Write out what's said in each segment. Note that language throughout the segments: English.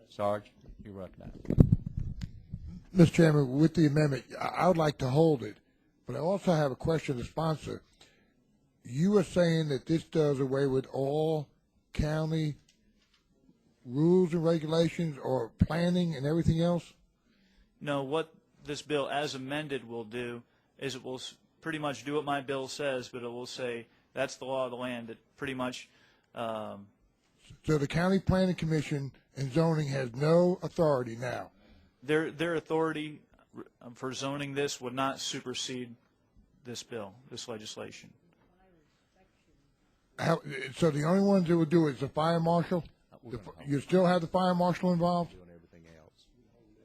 Sarge, you recognize. Mr. Chairman, with the amendment, I would like to hold it, but I also have a question to the sponsor. You are saying that this does away with all county rules and regulations or planning and everything else? No, what this bill as amended will do is it will pretty much do what my bill says, but it will say that's the law of the land. It pretty much. So the county planning commission and zoning has no authority now? Their authority for zoning this would not supersede this bill, this legislation. So the only ones that would do it is the fire marshal? You still have the fire marshal involved? Doing everything else.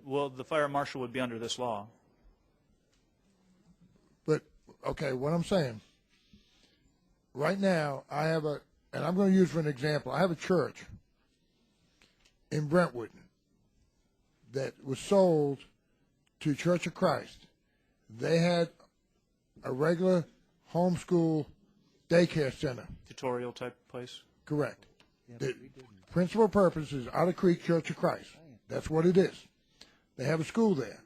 Well, the fire marshal would be under this law. But, okay, what I'm saying, right now, I have and I'm going to use for an example, I have a church in Brentwood that was sold to Church of Christ. They had a regular homeschool daycare center. Tutorial type place? Correct. The principal purpose is Otter Creek Church of Christ. That's what it is. They have a school there.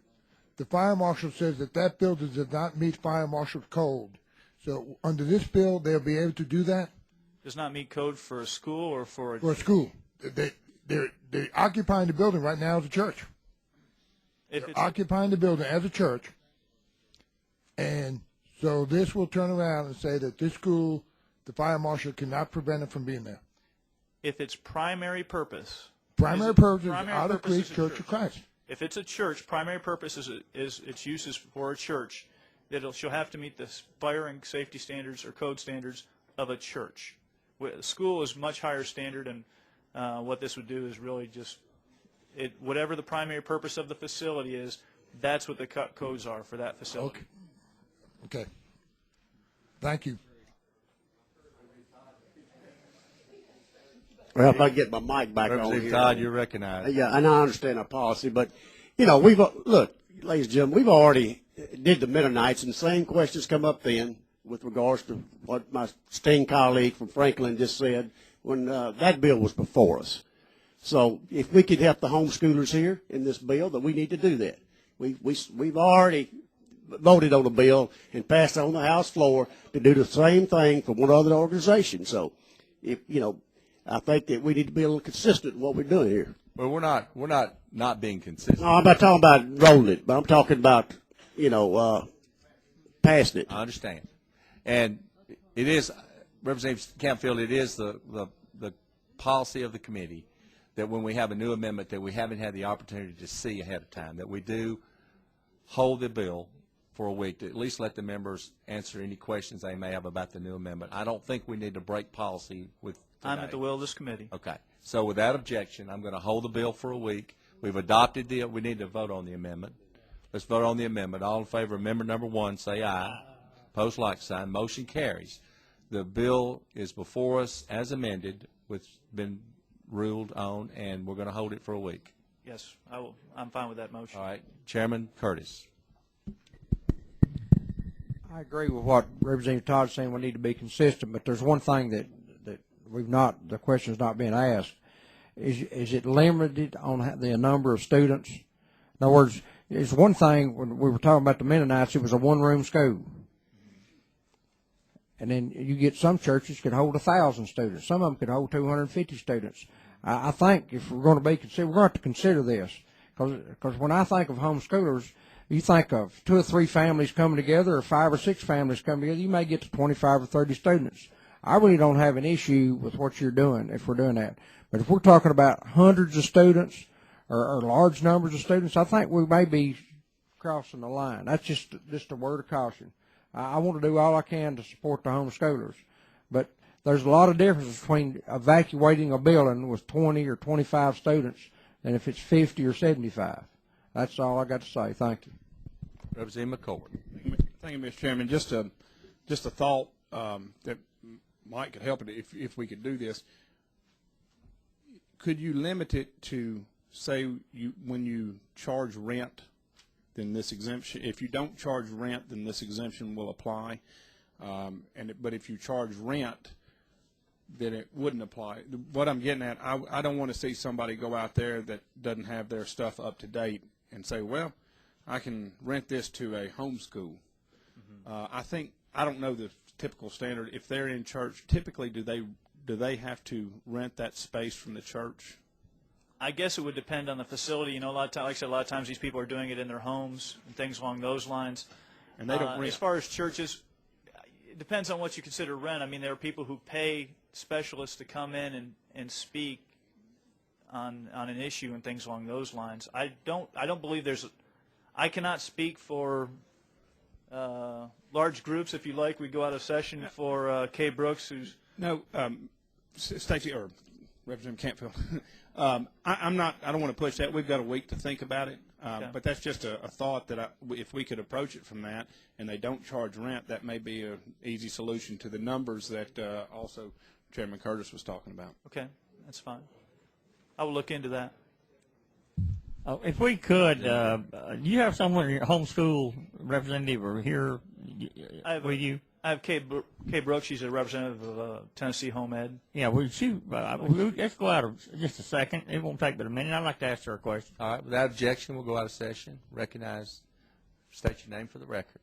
The fire marshal says that that building does not meet fire marshal's code. So under this bill, they'll be able to do that? Does not meet code for a school or for a... For a school. They're occupying the building right now as a church. They're occupying the building as a church. And so this will turn around and say that this school, the fire marshal cannot prevent it from being there. If its primary purpose... Primary purpose is Otter Creek Church of Christ. If it's a church, primary purpose is its use is for a church, that she'll have to meet the fire and safety standards or code standards of a church. School is much higher standard, and what this would do is really just whatever the primary purpose of the facility is, that's what the codes are for that facility. Okay. Thank you. Well, if I get my mic back on here. Todd, you're recognized. Yeah, and I understand our policy, but, you know, look, ladies and gentlemen, we've already did the Mennonites, and the same questions come up then with regards to what my esteemed colleague from Franklin just said when that bill was before us. So if we could help the homeschoolers here in this bill, then we need to do that. We've already voted on a bill and passed it on the House floor to do the same thing for one other organization. So, I think that we need to be a little consistent in what we're doing here. Well, we're not being consistent. No, I'm not talking about rolling it, but I'm talking about, passing it. I understand. And it is, Representative Campfield, it is the policy of the committee that when we have a new amendment that we haven't had the opportunity to see ahead of time, that we do hold the bill for a week to at least let the members answer any questions they may have about the new amendment. I don't think we need to break policy with tonight. I'm at the will of this committee. Okay. So without objection, I'm going to hold the bill for a week. We've adopted we need to vote on the amendment. Let's vote on the amendment. All in favor of amendment number 1, say aye. Opposed, like sign. Motion carries. The bill is before us as amended, which has been ruled on, and we're going to hold it for a week. Yes, I'm fine with that motion. All right. Chairman Curtis. I agree with what Representative Todd is saying. We need to be consistent, but there's one thing that the question's not being asked. Is it limited on the number of students? In other words, it's one thing when we were talking about the Mennonites, it was a one-room school. And then you get some churches could hold 1,000 students. Some of them could hold 250 students. I think if we're going to be we're going to have to consider this, because when I think of homeschoolers, you think of 2 or 3 families coming together, or 5 or 6 families coming together, you may get to 25 or 30 students. I really don't have an issue with what you're doing if we're doing that. But if we're talking about hundreds of students or large numbers of students, I think we may be crossing the line. That's just a word of caution. I want to do all I can to support the homeschoolers. But there's a lot of difference between evacuating a building with 20 or 25 students than if it's 50 or 75. That's all I got to say. Thank you. Representative McCord. Thank you, Mr. Chairman. Just a thought that Mike could help it if we could do this. Could you limit it to, say, when you charge rent, then this exemption, if you don't charge rent, then this exemption will apply. But if you charge rent, then it wouldn't apply. What I'm getting at, I don't want to see somebody go out there that doesn't have their stuff up to date and say, well, I can rent this to a homeschool. I don't know the typical standard. If they're in church, typically do they have to rent that space from the church? I guess it would depend on the facility. You know, a lot of times, like I said, a lot of times these people are doing it in their homes and things along those lines. And they don't rent. As far as churches, it depends on what you consider rent. I mean, there are people who pay specialists to come in and speak on an issue and things along those lines. I don't believe I cannot speak for large groups. If you like, we go out of session for Kay Brooks, who's No, Stacey or Representative Campfield. I don't want to push that. We've got a week to think about it. Okay. But that's just a thought that if we could approach it from that and they don't charge rent, that may be an easy solution to the numbers that also Chairman Curtis was talking about. okay. That's fine. I will look into that. If we could, you have someone, your homeschool representative, or here with you? I have Kay Brooks. She's a representative of Tennessee Home Ed. Yeah, let's go out of just a second. It won't take but a minute. I'd like to ask her a question. All right, without objection, we'll go out of session. Recognize, state your name for the record.